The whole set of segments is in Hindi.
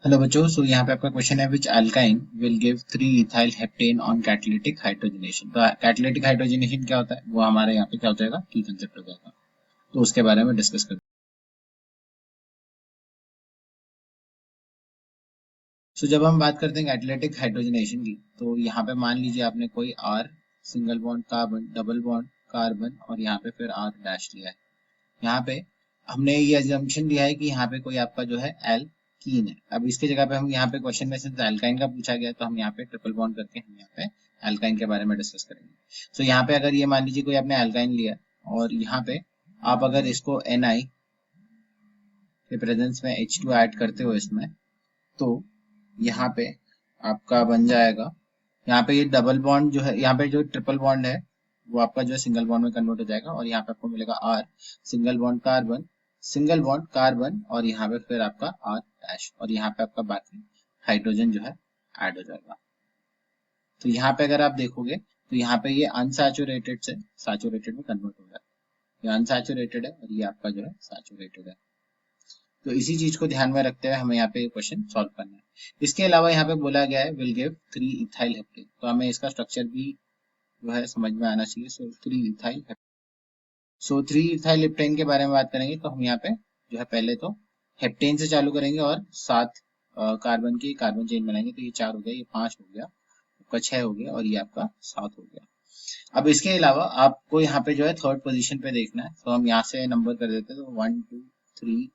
हेलो बच्चों, सो यहाँ पे आपका क्वेश्चन है which alkyne will give 3 ethyl heptane on catalytic hydrogenation. तो कैटालिटिक हाइड्रोजनेशन क्या होता है वो हमारे यहाँ पे क्या हो जाएगा की कंसेप्ट हो जाएगा। तो उसके बारे में डिस्कस करते हैं। सो जब हम बात करते हैं कैटालिटिक हाइड्रोजनेशन की, तो यहाँ पे मान लीजिए आपने कोई R single bond carbon double bond carbon और यहाँ पे फिर आर डैश लिया है। यहाँ पे हमने ये अजम्पशन लिया है कि यहाँ पे कोई आपका जो है एल्कीन है। अब इसके जगह पे हम यहाँ पे क्वेश्चन में सिर्फ एल्काइन का पूछा गया, तो हम यहाँ पे ट्रिपल बॉन्ड करके हम यहाँ पे एल्काइन के बारे में डिस्कस करेंगे। सो यहाँ पे अगर ये मान लीजिए कोई आपने एल्काइन लिया और यहाँ पे आप अगर इसको Na के प्रेजेंस में H2 ऐड करते हो इसमें, तो यहाँ पे आपका बन जाएगा, यहाँ पे ये डबल बॉन्ड जो है, यहाँ पे जो ट्रिपल बॉन्ड है वो आपका जो है सिंगल बॉन्ड में कन्वर्ट हो जाएगा और यहाँ पे आपको मिलेगा आर सिंगल बॉन्ड कार्बन और यहाँ पे फिर आपका आर डैश और यहाँ पे आपका बाकी हाइड्रोजन जो है ऐड हो जाएगा। तो यहाँ पे अगर आप देखोगे तो यहाँ पे ये अनसैचुरेटेड से सैचुरेटेड में कन्वर्ट हो जाएगा। ये अनसैचुरेटेड है और ये आपका जो है सैचुरेटेड है। तो इसी चीज को ध्यान में रखते हुए हमें यहाँ पे क्वेश्चन सॉल्व करना है। इसके अलावा यहाँ पे बोला गया है विल गिव 3 इथाइल हेप्टेन, तो हमें इसका स्ट्रक्चर भी जो है समझ में आना चाहिए। सो 3 इथाइल हेप्टेन, सो 3 इथाइल हेप्टेन के बारे में बात करेंगे तो हम यहाँ पे जो है पहले तो हेप्टेन से चालू करेंगे और 7 कार्बन की कार्बन चेन बनाएंगे। तो ये 4 हो गया, ये 5 हो गया, आपका 6 हो गया और ये आपका 7 हो गया। अब इसके अलावा आपको यहाँ पे जो है थर्ड पोजीशन पे देखना है, तो हम यहाँ से नंबर कर देते हैं। तो 1 2 3,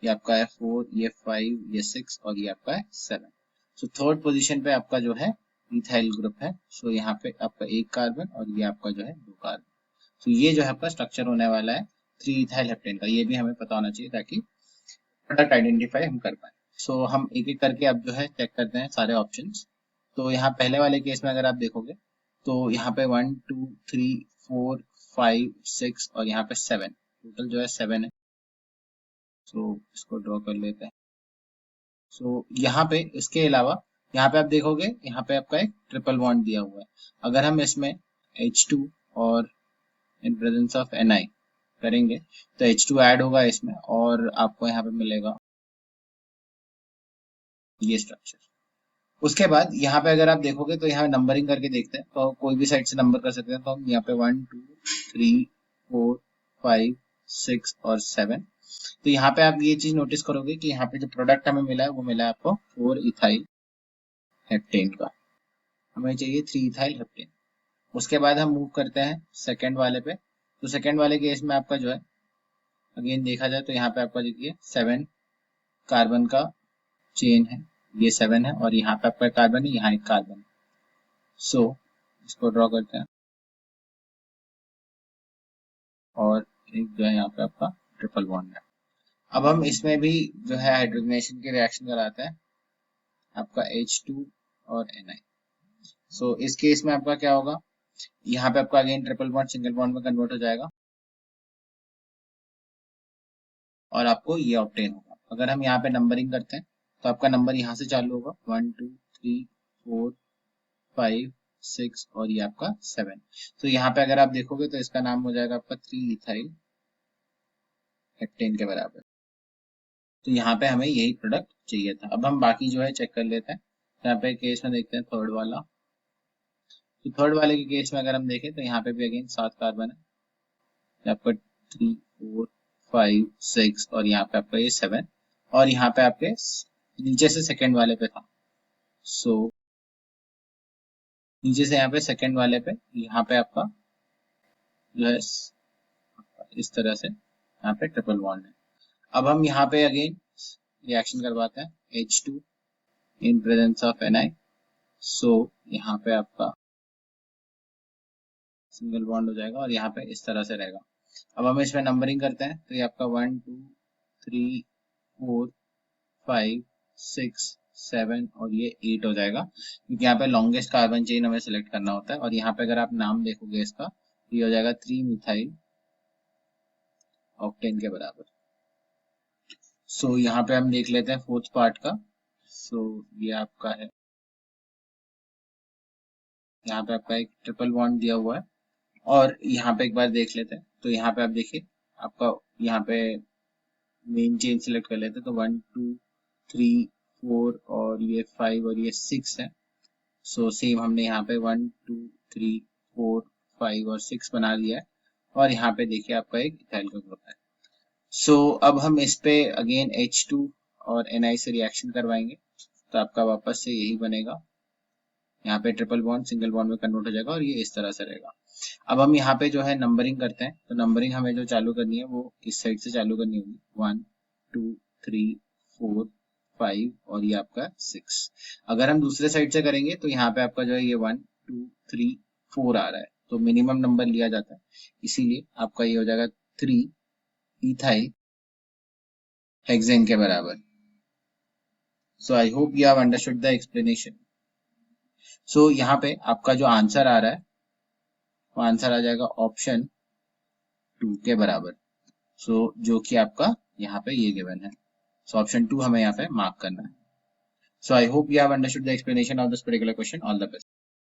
ये आपका है 4, ये 5, ये 6 और ये आपका है 7। सो थर्ड पोजीशन पे आपका जो है इथाइल ग्रुप है। सो यहाँ पे आपका एक कार्बन और ये आपका जो है 2 कार्बन। सो ये जो है आपका स्ट्रक्चर होने वाला है 3 इथाइल हेप्टेन का। ये भी हमें पता होना चाहिए ताकि प्रोडक्ट आइडेंटिफाई हम कर पाए। सो हम एक एक करके अब जो है चेक करते हैं सारे ऑप्शंस। तो यहाँ पहले वाले केस में अगर आप देखोगे तो यहाँ पे 1 2 3 4 5 6 और यहाँ पे 7, टोटल जो है 7 है। सो इसको ड्रॉ कर लेते हैं। सो यहाँ पे इसके अलावा यहाँ पे आप देखोगे यहाँ पे आपका एक ट्रिपल बॉन्ड दिया हुआ है। अगर हम इसमें H2 और इन प्रेजेंस ऑफ Na करेंगे तो H2 ऐड होगा इसमें और आपको यहाँ पे मिलेगा ये स्ट्रक्चर। उसके बाद यहाँ पे अगर आप देखोगे तो यहाँ नंबरिंग करके देखते हैं, तो कोई भी साइड से नंबर कर सकते हैं। तो हम यहाँ पे 1 2 3 4 5 6 और 7। तो यहाँ पे आप ये चीज नोटिस करोगे कि यहाँ पे जो प्रोडक्ट हमें मिला है वो मिला है आपको 4 इथाइल हेप्टेन का। हमें चाहिए 3 इथाइल हेप्टेन। उसके बाद हम मूव करते हैं सेकंड वाले पे। तो सेकंड वाले केस में आपका जो है अगेन देखा जाए तो यहाँ पे आपका देखिए 7 कार्बन का चेन है, ये 7 है और यहाँ पे आपका कार्बन है, यहाँ एक कार्बन है। सो इसको ड्रॉ करते हैं और एक जो है यहाँ पे आपका ट्रिपल बॉन्ड है। अब हम इसमें भी जो है हाइड्रोजनेशन की रिएक्शन कराते हैं आपका H2 और Na। सो इस केस में आपका क्या होगा, यहाँ पे आपका again triple bond single bond में कन्वर्ट हो जाएगा और आपको ये ऑब्टेन होगा। अगर हम यहाँ पे नंबरिंग करते हैं तो आपका नंबर यहाँ से चालू होगा 1 2 3 4 5 6 और ये आपका 7। तो यहाँ पे अगर आप देखोगे तो इसका नाम हो जाएगा आपका 3 इथाइल हेप्टेन के बराबर। तो यहाँ पे हमें यही प्रोडक्ट चाहिए था। अब हम बाकी जो है चेक कर लेते हैं। यहाँ पे केस में देखते हैं थर्ड वाला। तो थर्ड वाले के केस में अगर हम देखें तो यहाँ पे भी अगेन 7 कार्बन है, आपका 3 4 5 6 और यहाँ पे आपका ये 7 और यहाँ पे आपके नीचे से सेकंड वाले पे था। सो नीचे से यहाँ पे सेकंड वाले पे यहाँ पे आपका जो है इस तरह से यहाँ पे ट्रिपल बॉन्ड है। अब हम यहाँ पे अगेन रिएक्शन करवाते हैं H2 in presence of Na। सो यहाँ पे आपका सिंगल बॉन्ड हो जाएगा और यहाँ पे इस तरह से रहेगा। अब हम इसमें नंबरिंग करते हैं तो ये आपका 1 2 3 4 5 6 7 और ये 8 हो जाएगा, क्योंकि यहाँ पे लॉन्गेस्ट कार्बन चेन हमें सिलेक्ट करना होता है। और यहाँ पे अगर आप नाम देखोगे इसका, ये हो जाएगा 3 मिथाइल ऑक्टेन के बराबर। सो यहाँ पे हम देख लेते हैं फोर्थ पार्ट का। सो ये आपका है, यहाँ पे आपका एक ट्रिपल बॉन्ड दिया हुआ है और यहाँ पे एक बार देख लेते हैं। तो यहाँ पे आप देखिए आपका यहाँ पे मेन चेन सिलेक्ट कर लेते हैं। तो 1 2 3 4 और ये 5 और ये 6 है। सो सेम हमने यहाँ पे 1 2 3 4 5 और 6 बना लिया है और यहाँ पे देखिए आपका एक इथाइल का ग्रुप है। सो अब हम इस पे अगेन H2 और Na से रिएक्शन करवाएंगे तो आपका वापस से यही बनेगा। यहाँ पे ट्रिपल बॉन्ड सिंगल बॉन्ड में कन्वर्ट हो जाएगा और ये इस तरह से रहेगा। अब हम यहाँ पे जो है नंबरिंग करते हैं, तो नंबरिंग हमें जो चालू करनी है वो इस साइड से चालू करनी होगी। 1 2 3 4 5 और ये आपका 6। अगर हम दूसरे साइड से करेंगे तो यहाँ पे आपका जो है ये 1 2 3 4 आ रहा है, तो मिनिमम नंबर लिया जाता है, इसीलिए आपका ये हो जाएगा 3 इथाइल हेक्सेन के बराबर। So I hope you have understood the explanation. So यहाँ पे आपका जो आंसर आ रहा है वो आंसर आ जाएगा ऑप्शन 2 के बराबर। सो जो कि आपका यहाँ पे ये गिवन है। सो ऑप्शन 2 हमें यहाँ पे मार्क करना है। So I hope you have understood the explanation of this particular question. All the best.